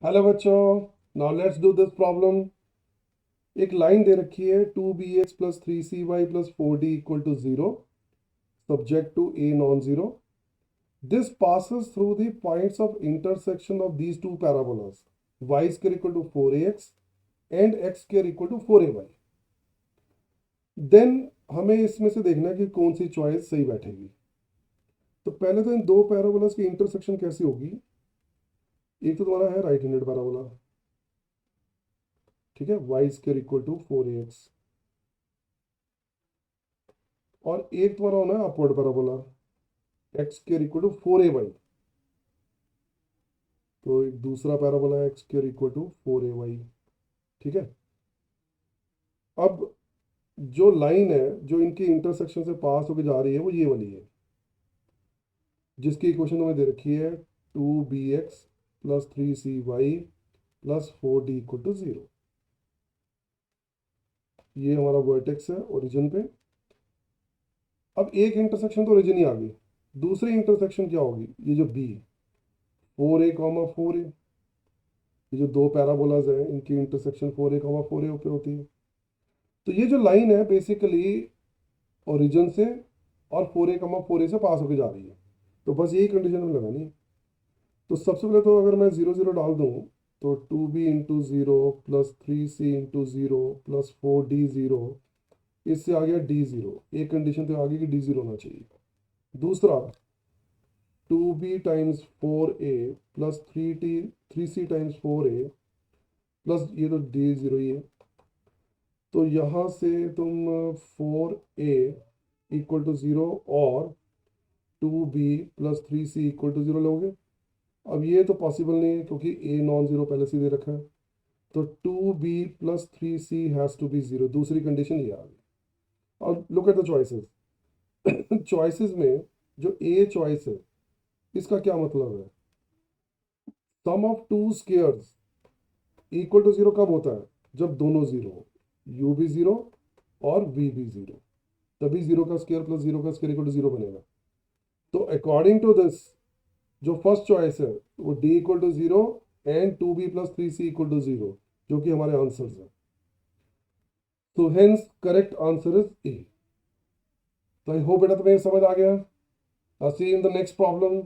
Hello बच्चों, now let's do this problem. एक line दे रखी है 2bx plus 3cy plus 4d equal to 0 subject to a non zero. This passes through the points of intersection of these two parabolas y square equal to 4ax and x square equal to 4ay. Then हमें इसमें से देखना है कि कौन सी choice सही बैठेगी. तो पहले तो इन दो पैराबोलास की इंटरसेक्शन कैसी होगी. एक तो तुम्हारा है राइट हैंडेड पैराबोला, ठीक है, Y square equal to 4ax, और एक तुम्हारा होना है upward parabola X square equal to 4ay. तो एक दूसरा पैराबोला है x square equal to 4ay. ठीक है. अब जो लाइन है जो इनके इंटरसेक्शन से पास होकर जा रही है वो ये वाली है, जिसकी इक्वेशन हमें दे रखी है 2bx plus 3cy plus 4d equal to 0. ये हमारा वर्टेक्स है ओरिजिन पे. अब एक इंटरसेक्शन तो ओरिजिन ही आ गई, दूसरी इंटरसेक्शन क्या होगी, ये जो b 4a कॉमा 4a, ये जो दो पैराबोलाज है इनकी इंटरसेक्शन 4a कॉमा 4a पे होती है. तो ये जो लाइन है बेसिकली ओरिजिन से और 4a कॉमा 4a से पास होकर जा रही है. तो बस यही कंडीशन में लगानी है. तो सबसे पहले तो अगर मैं 0 0 डाल दूँ तो 2b into zero plus 3c into zero plus 4d0, इससे आ गया d0. एक कंडीशन तो आगे की d0 होना चाहिए. दूसरा 2b times 4a plus 3c times 4a plus ये तो d0 ही है. तो यहाँ से तुम 4a इक्वल टू 0 और 2b plus 3c equal to 0 लोगे. अब ये तो पॉसिबल नहीं है क्योंकि a नॉन जीरो पहले से दे रखा है. तो 2b plus 3c has to be 0. दूसरी कंडीशन ये आ गई. और look at the choices. Choices में जो a चॉइस है इसका क्या मतलब है, sum of two squares equal to 0 कब होता है, जब दोनों जीरो हो, u भी 0 और v भी 0, तभी 0 का स्क्वायर प्लस 0 का स्क्वायर इक्वल टू 0 बनेगा. तो अकॉर्डिंग टू दिस जो फर्स्ट चॉइस है वो d equal to 0 and 2b plus 3c equal to 0, जो कि हमारे आंसर्स हैं. तो hence correct answer is A. तो आई होप बेटा तुम्हें समझ आ गया. See in the next problem.